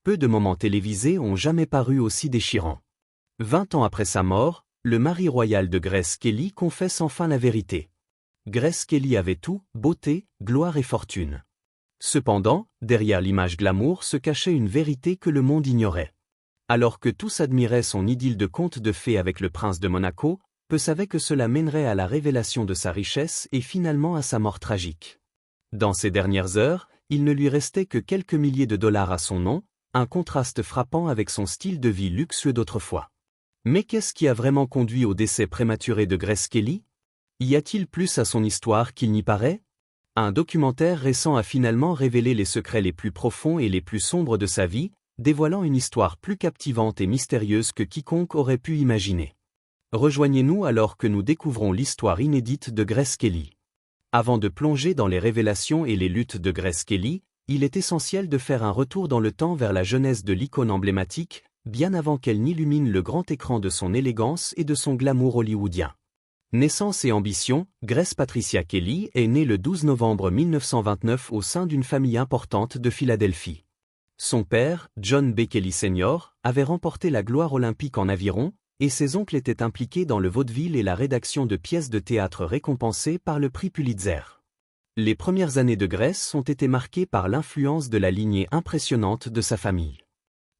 Peu de moments télévisés ont jamais paru aussi déchirants. 20 ans après sa mort, le mari royal de Grace Kelly confesse enfin la vérité. Grace Kelly avait tout, beauté, gloire et fortune. Cependant, derrière l'image glamour se cachait une vérité que le monde ignorait. Alors que tous admiraient son idylle de conte de fées avec le prince de Monaco, peu savaient que cela mènerait à la révélation de sa richesse et finalement à sa mort tragique. Dans ces dernières heures, il ne lui restait que quelques milliers de dollars à son nom, un contraste frappant avec son style de vie luxueux d'autrefois. Mais qu'est-ce qui a vraiment conduit au décès prématuré de Grace Kelly? Y a-t-il plus à son histoire qu'il n'y paraît? Un documentaire récent a finalement révélé les secrets les plus profonds et les plus sombres de sa vie, dévoilant une histoire plus captivante et mystérieuse que quiconque aurait pu imaginer. Rejoignez-nous alors que nous découvrons l'histoire inédite de Grace Kelly. Avant de plonger dans les révélations et les luttes de Grace Kelly, il est essentiel de faire un retour dans le temps vers la jeunesse de l'icône emblématique, bien avant qu'elle n'illumine le grand écran de son élégance et de son glamour hollywoodien. Naissance et ambition, Grace Patricia Kelly est née le 12 novembre 1929 au sein d'une famille importante de Philadelphie. Son père, John B. Kelly Sr., avait remporté la gloire olympique en aviron, et ses oncles étaient impliqués dans le vaudeville et la rédaction de pièces de théâtre récompensées par le prix Pulitzer. Les premières années de Grace ont été marquées par l'influence de la lignée impressionnante de sa famille.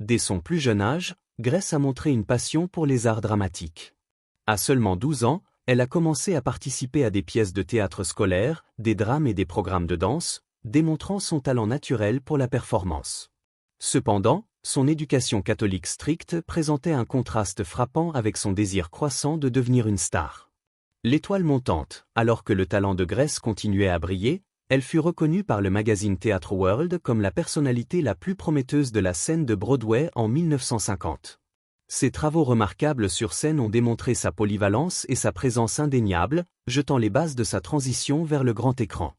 Dès son plus jeune âge, Grace a montré une passion pour les arts dramatiques. À seulement 12 ans, elle a commencé à participer à des pièces de théâtre scolaires, des drames et des programmes de danse, démontrant son talent naturel pour la performance. Cependant, son éducation catholique stricte présentait un contraste frappant avec son désir croissant de devenir une star. L'étoile montante, alors que le talent de Grace continuait à briller, elle fut reconnue par le magazine Theatre World comme la personnalité la plus prometteuse de la scène de Broadway en 1950. Ses travaux remarquables sur scène ont démontré sa polyvalence et sa présence indéniable, jetant les bases de sa transition vers le grand écran.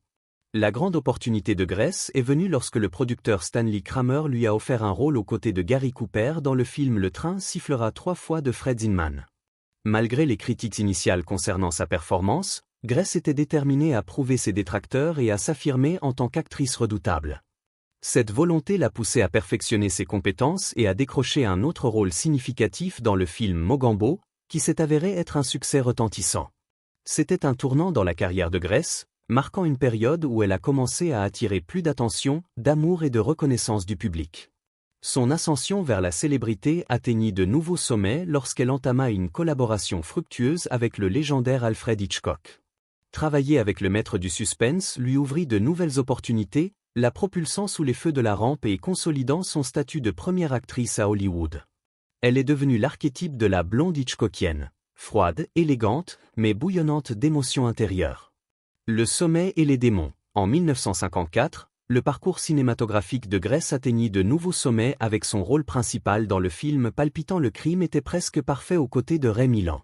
La grande opportunité de Grace est venue lorsque le producteur Stanley Kramer lui a offert un rôle aux côtés de Gary Cooper dans le film Le train sifflera 3 fois de Fred Zinman. Malgré les critiques initiales concernant sa performance, Grace était déterminée à prouver ses détracteurs et à s'affirmer en tant qu'actrice redoutable. Cette volonté l'a poussée à perfectionner ses compétences et à décrocher un autre rôle significatif dans le film Mogambo, qui s'est avéré être un succès retentissant. C'était un tournant dans la carrière de Grace, marquant une période où elle a commencé à attirer plus d'attention, d'amour et de reconnaissance du public. Son ascension vers la célébrité atteignit de nouveaux sommets lorsqu'elle entama une collaboration fructueuse avec le légendaire Alfred Hitchcock. Travailler avec le maître du suspense lui ouvrit de nouvelles opportunités, la propulsant sous les feux de la rampe et consolidant son statut de première actrice à Hollywood. Elle est devenue l'archétype de la blonde hitchcockienne, froide, élégante, mais bouillonnante d'émotions intérieures. Le sommet et les démons. En 1954, le parcours cinématographique de Grace atteignit de nouveaux sommets avec son rôle principal dans le film palpitant Le crime était presque parfait aux côtés de Ray Milland.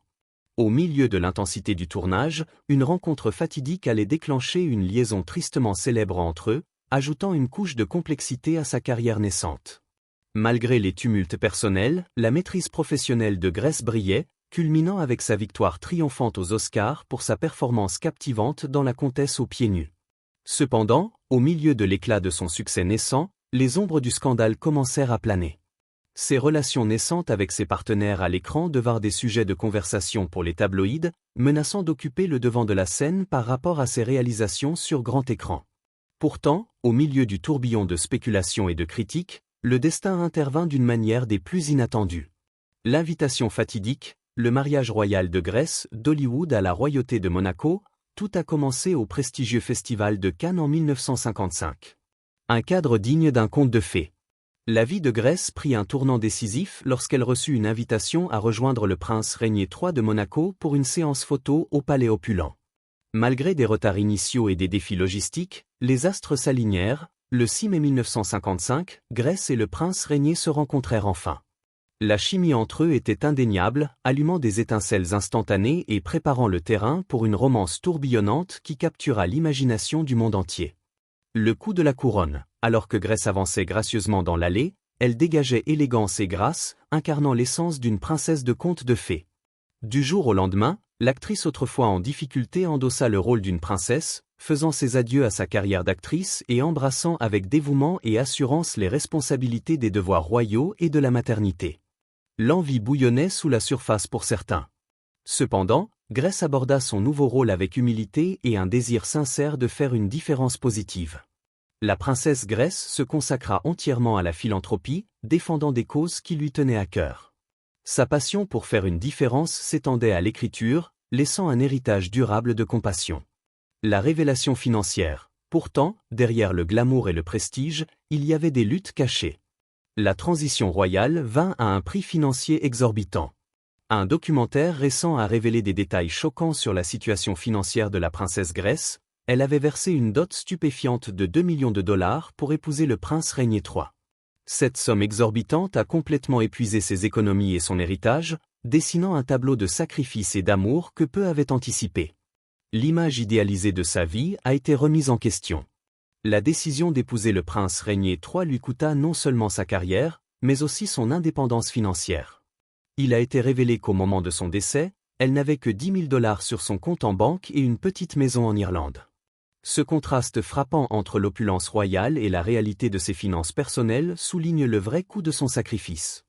Au milieu de l'intensité du tournage, une rencontre fatidique allait déclencher une liaison tristement célèbre entre eux, ajoutant une couche de complexité à sa carrière naissante. Malgré les tumultes personnels, la maîtrise professionnelle de Grace brillait, culminant avec sa victoire triomphante aux Oscars pour sa performance captivante dans La Comtesse aux pieds nus. Cependant, au milieu de l'éclat de son succès naissant, les ombres du scandale commencèrent à planer. Ses relations naissantes avec ses partenaires à l'écran devinrent des sujets de conversation pour les tabloïds, menaçant d'occuper le devant de la scène par rapport à ses réalisations sur grand écran. Pourtant, au milieu du tourbillon de spéculations et de critiques, le destin intervint d'une manière des plus inattendues. L'invitation fatidique, le mariage royal de Grace, d'Hollywood à la royauté de Monaco, tout a commencé au prestigieux festival de Cannes en 1955. Un cadre digne d'un conte de fées. La vie de Grace prit un tournant décisif lorsqu'elle reçut une invitation à rejoindre le prince Régnier III de Monaco pour une séance photo au Palais Opulent. Malgré des retards initiaux et des défis logistiques, les astres s'alignèrent. Le 6 mai 1955, Grace et le prince Régnier se rencontrèrent enfin. La chimie entre eux était indéniable, allumant des étincelles instantanées et préparant le terrain pour une romance tourbillonnante qui captura l'imagination du monde entier. Le coup de la couronne. Alors que Grace avançait gracieusement dans l'allée, elle dégageait élégance et grâce, incarnant l'essence d'une princesse de conte de fées. Du jour au lendemain, l'actrice autrefois en difficulté endossa le rôle d'une princesse, faisant ses adieux à sa carrière d'actrice et embrassant avec dévouement et assurance les responsabilités des devoirs royaux et de la maternité. L'envie bouillonnait sous la surface pour certains. Cependant, Grace aborda son nouveau rôle avec humilité et un désir sincère de faire une différence positive. La princesse Grace se consacra entièrement à la philanthropie, défendant des causes qui lui tenaient à cœur. Sa passion pour faire une différence s'étendait à l'écriture, laissant un héritage durable de compassion. La révélation financière. Pourtant, derrière le glamour et le prestige, il y avait des luttes cachées. La transition royale vint à un prix financier exorbitant. Un documentaire récent a révélé des détails choquants sur la situation financière de la princesse Grace. Elle avait versé une dot stupéfiante de 2 millions de dollars pour épouser le prince Rainier III. Cette somme exorbitante a complètement épuisé ses économies et son héritage, dessinant un tableau de sacrifice et d'amour que peu avaient anticipé. L'image idéalisée de sa vie a été remise en question. La décision d'épouser le prince Rainier III lui coûta non seulement sa carrière, mais aussi son indépendance financière. Il a été révélé qu'au moment de son décès, elle n'avait que 10 000 dollars sur son compte en banque et une petite maison en Irlande. Ce contraste frappant entre l'opulence royale et la réalité de ses finances personnelles souligne le vrai coût de son sacrifice.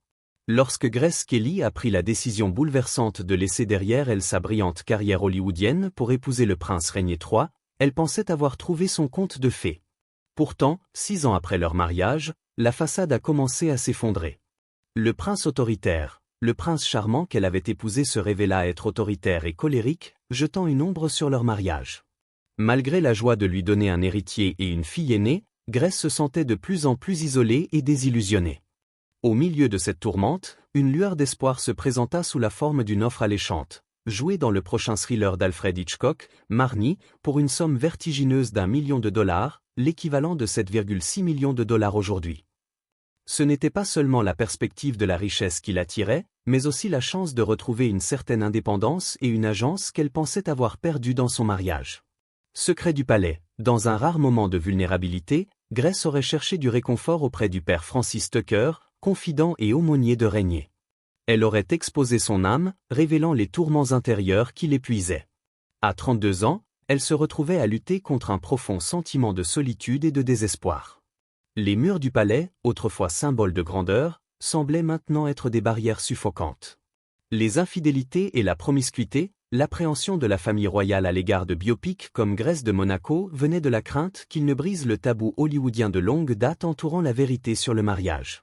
Lorsque Grace Kelly a pris la décision bouleversante de laisser derrière elle sa brillante carrière hollywoodienne pour épouser le prince Rainier III, elle pensait avoir trouvé son conte de fées. Pourtant, 6 ans après leur mariage, la façade a commencé à s'effondrer. Le prince autoritaire, le prince charmant qu'elle avait épousé se révéla être autoritaire et colérique, jetant une ombre sur leur mariage. Malgré la joie de lui donner un héritier et une fille aînée, Grace se sentait de plus en plus isolée et désillusionnée. Au milieu de cette tourmente, une lueur d'espoir se présenta sous la forme d'une offre alléchante, jouée dans le prochain thriller d'Alfred Hitchcock, Marnie, pour une somme vertigineuse d'1 million de dollars, l'équivalent de 7,6 millions de dollars aujourd'hui. Ce n'était pas seulement la perspective de la richesse qui l'attirait, mais aussi la chance de retrouver une certaine indépendance et une agence qu'elle pensait avoir perdue dans son mariage. Secret du palais. Dans un rare moment de vulnérabilité, Grace aurait cherché du réconfort auprès du père Francis Tucker, confident et aumônier de Rainier. Elle aurait exposé son âme, révélant les tourments intérieurs qui l'épuisaient. À 32 ans, elle se retrouvait à lutter contre un profond sentiment de solitude et de désespoir. Les murs du palais, autrefois symboles de grandeur, semblaient maintenant être des barrières suffocantes. Les infidélités et la promiscuité, l'appréhension de la famille royale à l'égard de biopics comme Grace de Monaco venait de la crainte qu'il ne brise le tabou hollywoodien de longue date entourant la vérité sur le mariage.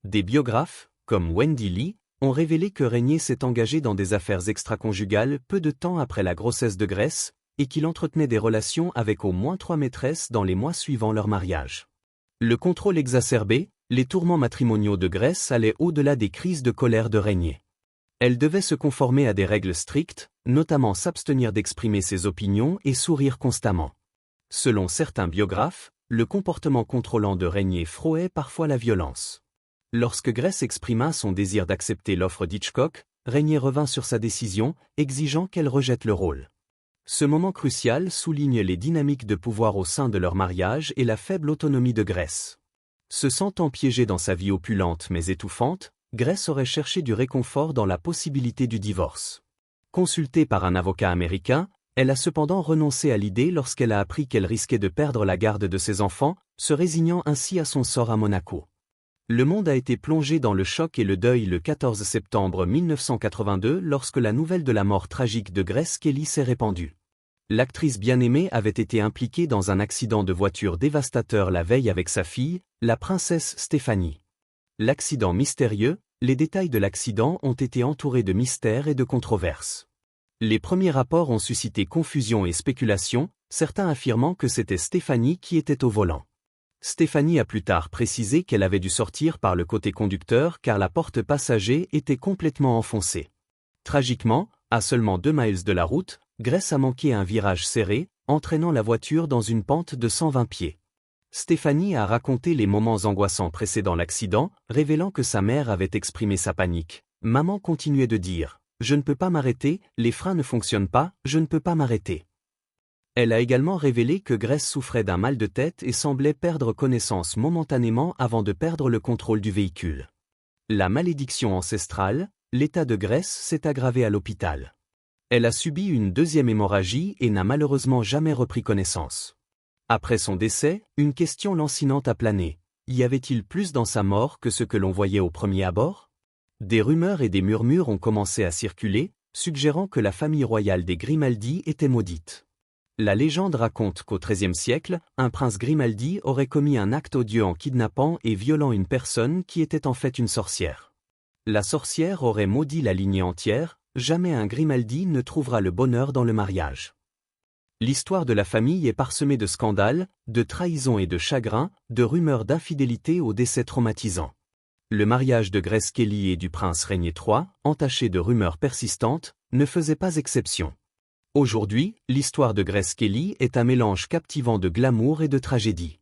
Des biographes, comme Wendy Lee, ont révélé que Rainier s'est engagé dans des affaires extra-conjugales peu de temps après la grossesse de Grace, et qu'il entretenait des relations avec au moins 3 maîtresses dans les mois suivant leur mariage. Le contrôle exacerbé, les tourments matrimoniaux de Grace allaient au-delà des crises de colère de Rainier. Elle devait se conformer à des règles strictes, notamment s'abstenir d'exprimer ses opinions et sourire constamment. Selon certains biographes, le comportement contrôlant de Rainier frôlait parfois la violence. Lorsque Grace exprima son désir d'accepter l'offre d'Hitchcock, Rainier revint sur sa décision, exigeant qu'elle rejette le rôle. Ce moment crucial souligne les dynamiques de pouvoir au sein de leur mariage et la faible autonomie de Grace. Se sentant piégée dans sa vie opulente mais étouffante, Grace aurait cherché du réconfort dans la possibilité du divorce. Consultée par un avocat américain, elle a cependant renoncé à l'idée lorsqu'elle a appris qu'elle risquait de perdre la garde de ses enfants, se résignant ainsi à son sort à Monaco. Le monde a été plongé dans le choc et le deuil le 14 septembre 1982 lorsque la nouvelle de la mort tragique de Grace Kelly s'est répandue. L'actrice bien-aimée avait été impliquée dans un accident de voiture dévastateur la veille avec sa fille, la princesse Stéphanie. L'accident mystérieux, les détails de l'accident ont été entourés de mystères et de controverses. Les premiers rapports ont suscité confusion et spéculation, certains affirmant que c'était Stéphanie qui était au volant. Stéphanie a plus tard précisé qu'elle avait dû sortir par le côté conducteur car la porte passager était complètement enfoncée. Tragiquement, à seulement 2 miles de la route, Grace a manqué un virage serré, entraînant la voiture dans une pente de 120 pieds. Stéphanie a raconté les moments angoissants précédant l'accident, révélant que sa mère avait exprimé sa panique. Maman continuait de dire « Je ne peux pas m'arrêter, les freins ne fonctionnent pas, je ne peux pas m'arrêter ». Elle a également révélé que Grace souffrait d'un mal de tête et semblait perdre connaissance momentanément avant de perdre le contrôle du véhicule. La malédiction ancestrale, l'état de Grace s'est aggravé à l'hôpital. Elle a subi une deuxième hémorragie et n'a malheureusement jamais repris connaissance. Après son décès, une question lancinante a plané. Y avait-il plus dans sa mort que ce que l'on voyait au premier abord? Des rumeurs et des murmures ont commencé à circuler, suggérant que la famille royale des Grimaldi était maudite. La légende raconte qu'au XIIIe siècle, un prince Grimaldi aurait commis un acte odieux en kidnappant et violant une personne qui était en fait une sorcière. La sorcière aurait maudit la lignée entière, jamais un Grimaldi ne trouvera le bonheur dans le mariage. L'histoire de la famille est parsemée de scandales, de trahisons et de chagrins, de rumeurs d'infidélité aux décès traumatisants. Le mariage de Grace Kelly et du prince Rainier III, entaché de rumeurs persistantes, ne faisait pas exception. Aujourd'hui, l'histoire de Grace Kelly est un mélange captivant de glamour et de tragédie.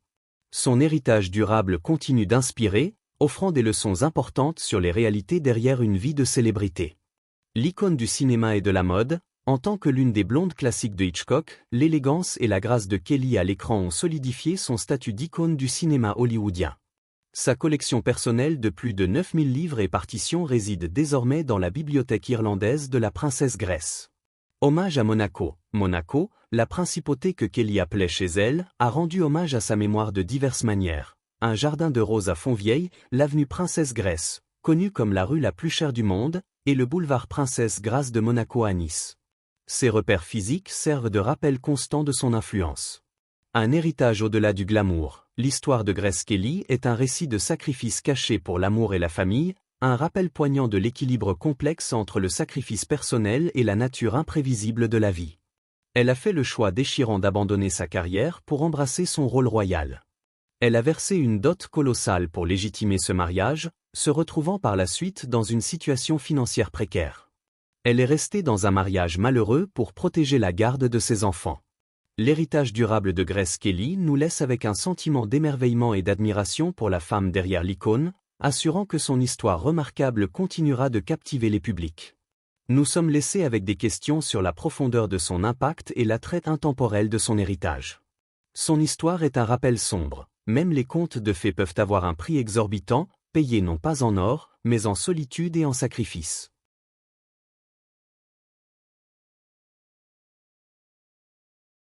Son héritage durable continue d'inspirer, offrant des leçons importantes sur les réalités derrière une vie de célébrité. L'icône du cinéma et de la mode, en tant que l'une des blondes classiques de Hitchcock, l'élégance et la grâce de Kelly à l'écran ont solidifié son statut d'icône du cinéma hollywoodien. Sa collection personnelle de plus de 9000 livres et partitions réside désormais dans la bibliothèque irlandaise de la princesse Grace. Hommage à Monaco. Monaco, la principauté que Kelly appelait chez elle, a rendu hommage à sa mémoire de diverses manières. Un jardin de roses à Fontvieille, l'avenue Princesse Grace, connue comme la rue la plus chère du monde, et le boulevard Princesse Grace de Monaco à Nice. Ces repères physiques servent de rappel constant de son influence. Un héritage au-delà du glamour. L'histoire de Grace Kelly est un récit de sacrifices cachés pour l'amour et la famille, un rappel poignant de l'équilibre complexe entre le sacrifice personnel et la nature imprévisible de la vie. Elle a fait le choix déchirant d'abandonner sa carrière pour embrasser son rôle royal. Elle a versé une dot colossale pour légitimer ce mariage, se retrouvant par la suite dans une situation financière précaire. Elle est restée dans un mariage malheureux pour protéger la garde de ses enfants. L'héritage durable de Grace Kelly nous laisse avec un sentiment d'émerveillement et d'admiration pour la femme derrière l'icône, assurant que son histoire remarquable continuera de captiver les publics. Nous sommes laissés avec des questions sur la profondeur de son impact et l'attrait intemporel de son héritage. Son histoire est un rappel sombre. Même les contes de fées peuvent avoir un prix exorbitant, payé non pas en or, mais en solitude et en sacrifice.